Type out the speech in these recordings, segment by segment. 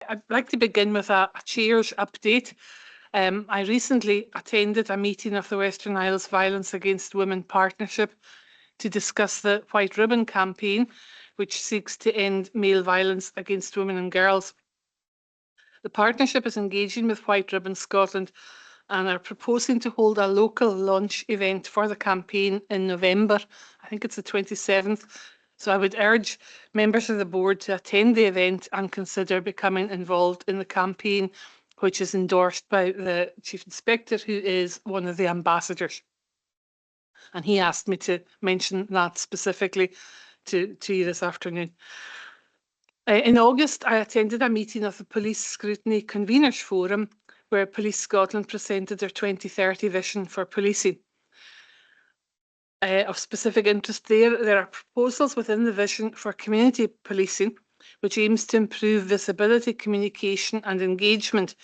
I'd like to begin with a Chair's update. I recently attended a meeting of the Western Isles Violence Against Women Partnership to discuss the White Ribbon campaign, which seeks to end male violence against women and girls. The partnership is engaging with White Ribbon Scotland and are proposing to hold a local launch event for the campaign in November. I think it's the 27th. So I would urge members of the board to attend the event and consider becoming involved in the campaign, which is endorsed by the Chief Inspector, who is one of the ambassadors. And he asked me to mention that specifically to you this afternoon. In August, I attended a meeting of the Police Scrutiny Conveners Forum, where Police Scotland presented their 2030 vision for policing. Of specific interest there are proposals within the vision for community policing, which aims to improve visibility, communication and engagement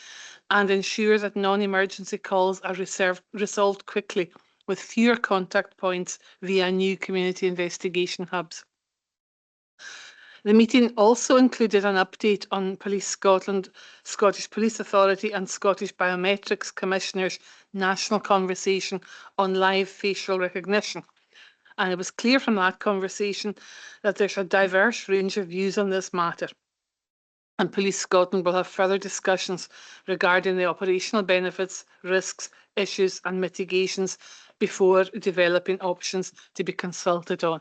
and ensure that non-emergency calls are resolved quickly with fewer contact points via new community investigation hubs. The meeting also included an update on Police Scotland, Scottish Police Authority and Scottish Biometrics Commissioner's national conversation on live facial recognition. And it was clear from that conversation that there's a diverse range of views on this matter. And Police Scotland will have further discussions regarding the operational benefits, risks, issues and mitigations before developing options to be consulted on.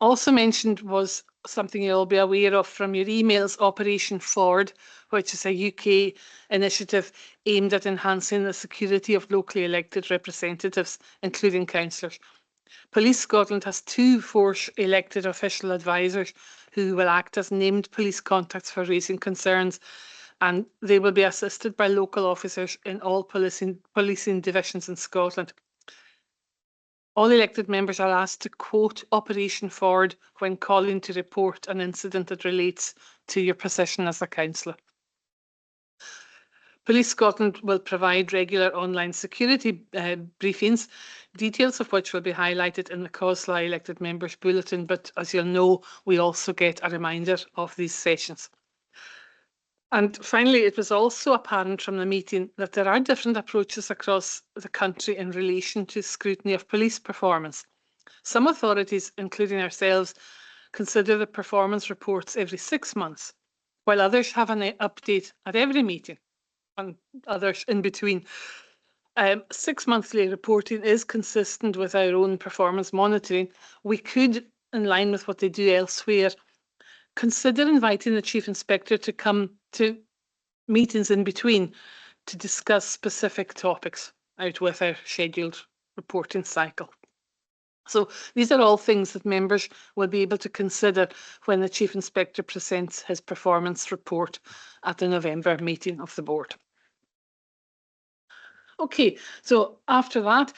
Also mentioned was something you'll be aware of from your emails, Operation Ford, which is a UK initiative aimed at enhancing the security of locally elected representatives, including councillors. Police Scotland has 2 force elected official advisors who will act as named police contacts for raising concerns, and they will be assisted by local officers in all policing divisions in Scotland. All elected members are asked to quote Operation Ford when calling to report an incident that relates to your position as a councillor. Police Scotland will provide regular online security briefings, details of which will be highlighted in the COSLA elected members bulletin, but as you'll know, we also get a reminder of these sessions. And finally, it was also apparent from the meeting that there are different approaches across the country in relation to scrutiny of police performance. Some authorities, including ourselves, consider the performance reports every 6 months, while others have an update at every meeting, and others in between. 6-monthly reporting is consistent with our own performance monitoring. We could, in line with what they do elsewhere, consider inviting the Chief Inspector to come to meetings in between to discuss specific topics out with our scheduled reporting cycle. So these are all things that members will be able to consider when the Chief Inspector presents his performance report at the November meeting of the board. Okay, so after that,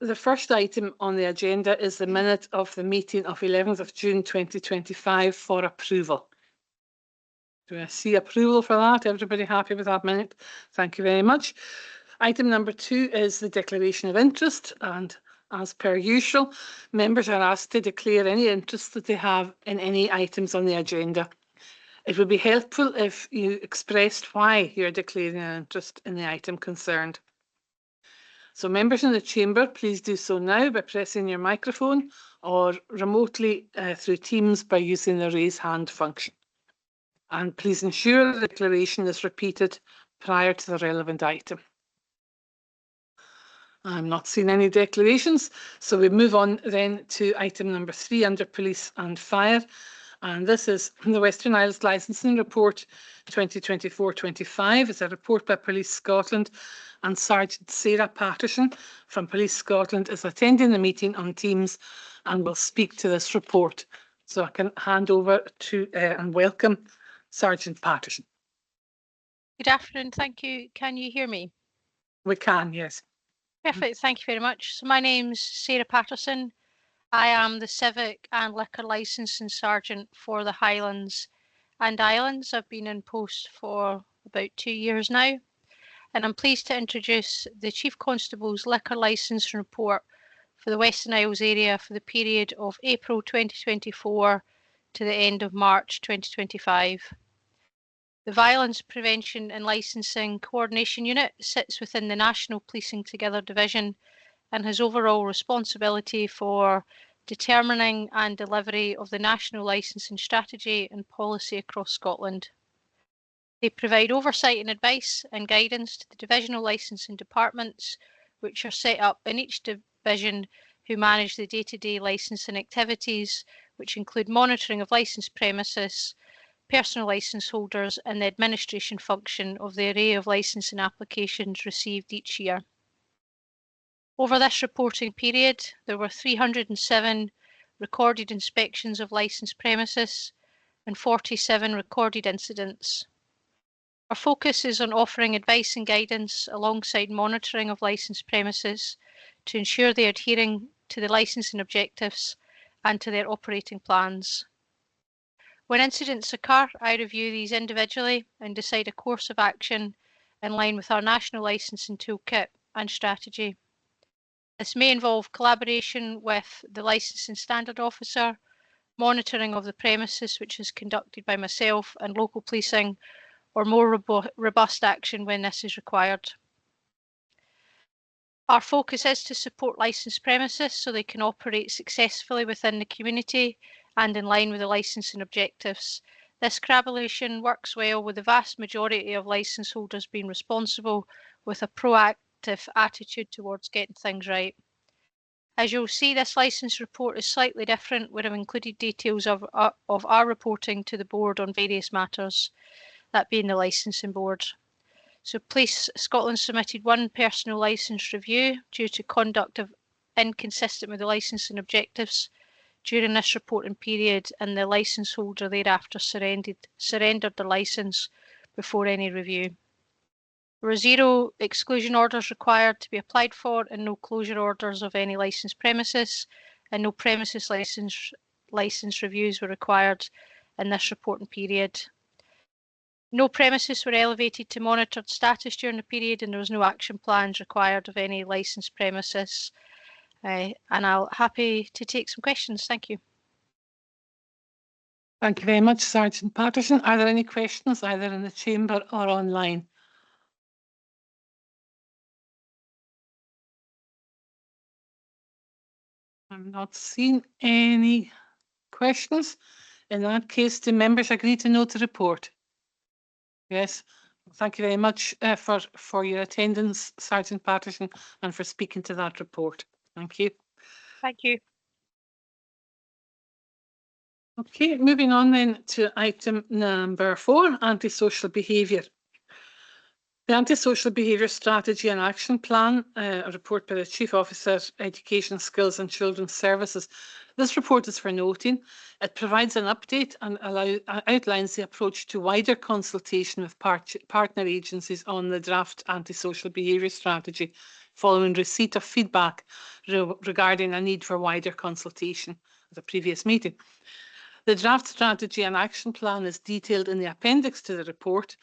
the first item on the agenda is the minute of the meeting of 11th of June 2025 for approval. Do I see approval for that? Everybody happy with that minute? Thank you very much. Item number 2 is the declaration of interest, and as per usual, members are asked to declare any interest that they have in any items on the agenda. It would be helpful if you expressed why you're declaring an interest in the item concerned. So members in the chamber, please do so now by pressing your microphone or remotely through Teams by using the raise hand function. And please ensure the declaration is repeated prior to the relevant item. I'm not seeing any declarations, so we move on then to item number 3 under Police and Fire. And this is the Western Isles Licensing Report 2024-25. It's a report by Police Scotland, and Sergeant Sarah Patterson from Police Scotland is attending the meeting on Teams and will speak to this report. So I can hand over to and welcome Sergeant Patterson. Good afternoon, thank you. Can you hear me? We can, yes. Perfect, thank you very much. So my name's Sarah Patterson. I am the Civic and Liquor Licensing Sergeant for the Highlands and Islands. I've been in post for about 2 years now, and I'm pleased to introduce the Chief Constable's Liquor Licensing Report for the Western Isles area for the period of April 2024 to the end of March 2025. The Violence Prevention and Licensing Coordination Unit sits within the National Policing Together Division and has overall responsibility for determining and delivery of the national licensing strategy and policy across Scotland. They provide oversight and advice and guidance to the divisional licensing departments, which are set up in each division, who manage the day-to-day licensing activities, which include monitoring of licensed premises, personal licence holders, and the administration function of the array of licensing applications received each year. Over this reporting period, there were 307 recorded inspections of licensed premises and 47 recorded incidents. Our focus is on offering advice and guidance alongside monitoring of licensed premises to ensure they are adhering to the licensing objectives and to their operating plans. When incidents occur, I review these individually and decide a course of action in line with our national licensing toolkit and strategy. This may involve collaboration with the licensing standard officer, monitoring of the premises, which is conducted by myself and local policing, or more robust action when this is required. Our focus is to support licensed premises so they can operate successfully within the community and in line with the licensing objectives. This collaboration works well with the vast majority of licence holders being responsible with a proactive attitude towards getting things right. As you'll see, this licence report is slightly different, where I've included details of our reporting to the board on various matters, that being the licensing board. So Police Scotland submitted one personal licence review due to conduct inconsistent with the licensing objectives during this reporting period, and the licence holder thereafter surrendered the licence before any review. There were 0 exclusion orders required to be applied for and no closure orders of any licensed premises, and no premises licence reviews were required in this reporting period. No premises were elevated to monitored status during the period, and there was no action plans required of any licensed premises. And I'll happy to take some questions. Thank you. Thank you very much, Sergeant Patterson. Are there any questions either in the chamber or online? I'm not seeing any questions. In that case, do members agree to note the report? Yes. Thank you very much for your attendance, Sergeant Patterson, and for speaking to that report. Thank you. Thank you. Okay, moving on then to item number 4, antisocial behaviour. The Antisocial Behaviour Strategy and Action Plan, a report by the Chief Officer, Education, Skills and Children's Services. This report is for noting. It provides an update and outlines the approach to wider consultation with partner agencies on the draft Antisocial Behaviour Strategy, following receipt of feedback regarding a need for wider consultation at a previous meeting. The draft strategy and action plan is detailed in the appendix to the report,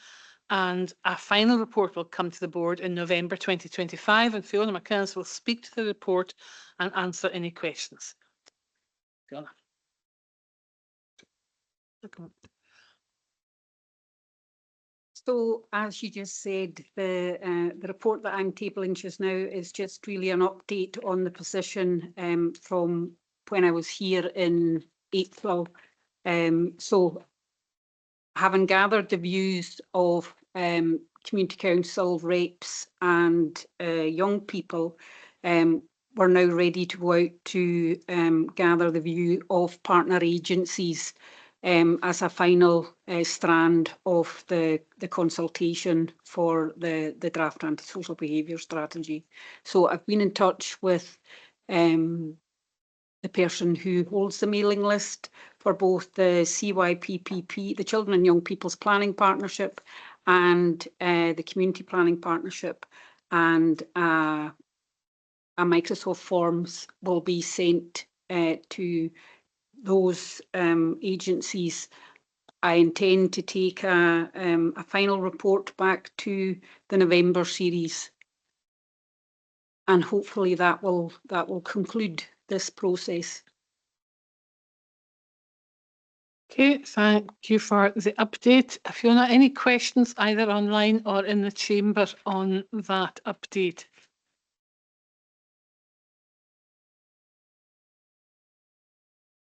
and a final report will come to the board in November 2025, and Fiona McInnes will speak to the report and answer any questions. Fiona. So, as you just said, the report that I'm tabling just now is just really an update on the position from when I was here in April. So, having gathered the views of community council reps and young people, we're now ready to go out to gather the view of partner agencies as a final strand of the consultation for the draft antisocial behaviour strategy. So I've been in touch with the person who holds the mailing list for both the CYPPP, the Children and Young People's Planning Partnership, and the Community Planning Partnership, and a Microsoft Forms will be sent to those agencies. I intend to take a final report back to the November series, and hopefully that will conclude this process. Okay, thank you for the update. Fiona, any questions either online or in the chamber on that update?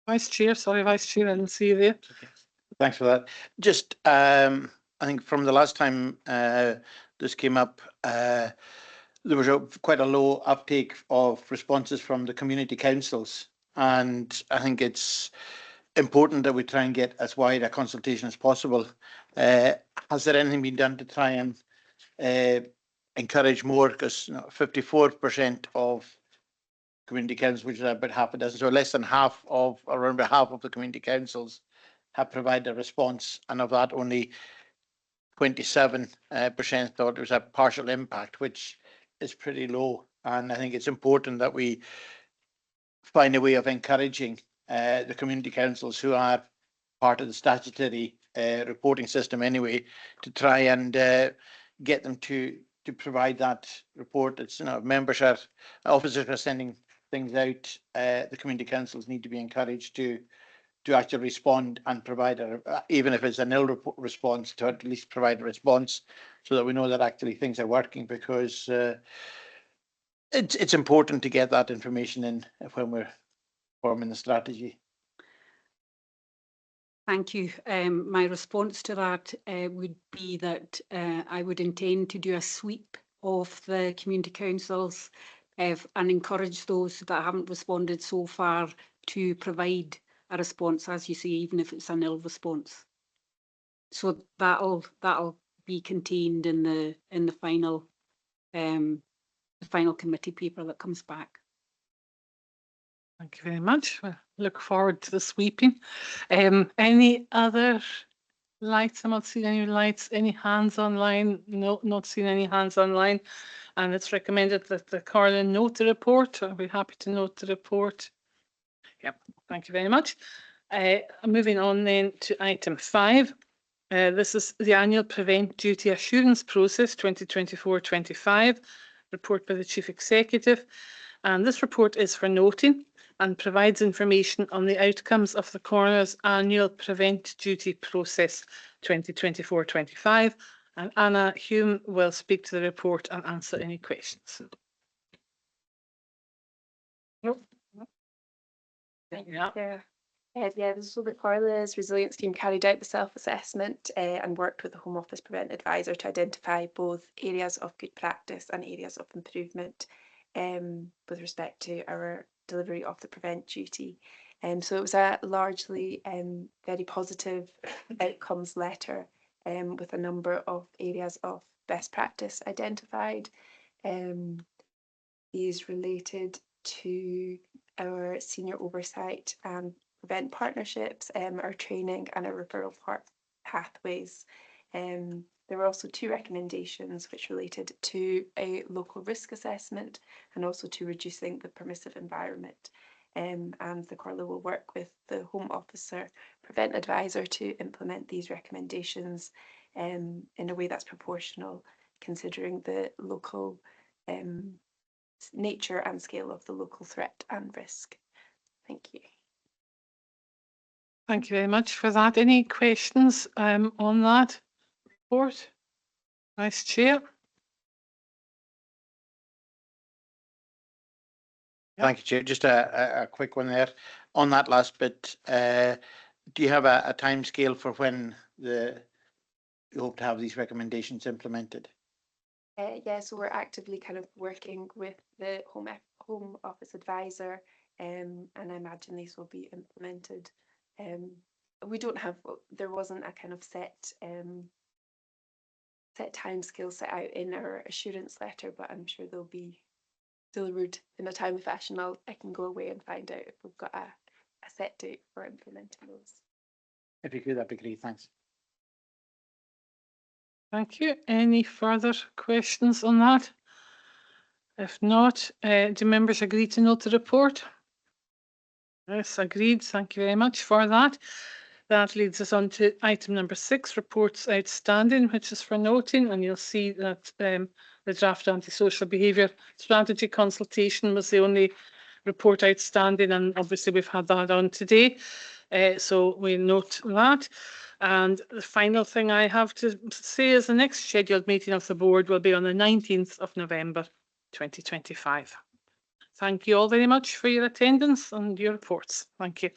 Vice Chair, sorry, Vice Chair, I didn't see you there. Thanks for that. Just, I think from the last time this came up, there was quite a low uptake of responses from the community councils. And I think it's important that we try and get as wide a consultation as possible. Has there anything been done to try and encourage more? Because 54% of community councils, which is about half a dozen, so less than half of, around about half of the community councils have provided a response, and of that only 27% thought there was a partial impact, which is pretty low. And I think it's important that we find a way of encouraging the community councils, who are part of the statutory reporting system anyway, to try and get them to provide that report. It's, members are, officers are sending things out. The community councils need to be encouraged to actually respond and provide even if it's a nil response, to at least provide a response, so that we know that actually things are working, because it's important to get that information in when we're forming the strategy. Thank you. My response to that would be that I would intend to do a sweep of the community councils and encourage those that haven't responded so far to provide a response, as you say, even if it's a nil response. So that'll be contained in the final committee paper that comes back. Thank you very much. We look forward to the sweeping. Any other lights? I'm not seeing any lights. Any hands online? No, not seeing any hands online. And it's recommended that the Comhairle note the report. I'll be happy to note the report. Yep, thank you very much. Moving on then to item 5. This is the annual Prevent Duty Assurance Process 2024-25, report by the Chief Executive. And this report is for noting and provides information on the outcomes of the Coroner's annual Prevent Duty Process 2024-25. And Anna Hume will speak to the report and answer any questions. So the Comhairle's resilience team carried out the self-assessment and worked with the Home Office Prevent Advisor to identify both areas of good practice and areas of improvement with respect to our delivery of the Prevent duty. So it was a largely very positive outcomes letter with a number of areas of best practice identified. These related to our senior oversight and Prevent partnerships, our training and our referral pathways. There were also 2 recommendations which related to a local risk assessment and also to reducing the permissive environment. And the Comhairle will work with the Home Officer Prevent Advisor to implement these recommendations in a way that's proportional, considering the local nature and scale of the local threat and risk. Thank you. Thank you very much for that. Any questions on that report? Vice Chair. Thank you, Chair. Just a quick one there. On that last bit, do you have a time scale for when you hope to have these recommendations implemented? Yeah, so we're actively kind of working with the Home Office Advisor, and I imagine these will be implemented. We don't have, there wasn't a kind of set time scale set out in our assurance letter, but I'm sure they'll be delivered in a timely fashion. I can go away and find out if we've got a set date for implementing those. If you could, that'd be great. Thanks. Thank you. Any further questions on that? If not, do members agree to note the report? Yes, agreed. Thank you very much for that. That leads us on to item number 6, reports outstanding, which is for noting, and you'll see that the draft antisocial behaviour strategy consultation was the only report outstanding, and obviously we've had that on today. So we note that. And the final thing I have to say is the next scheduled meeting of the board will be on the 19th of November 2025. Thank you all very much for your attendance and your reports. Thank you.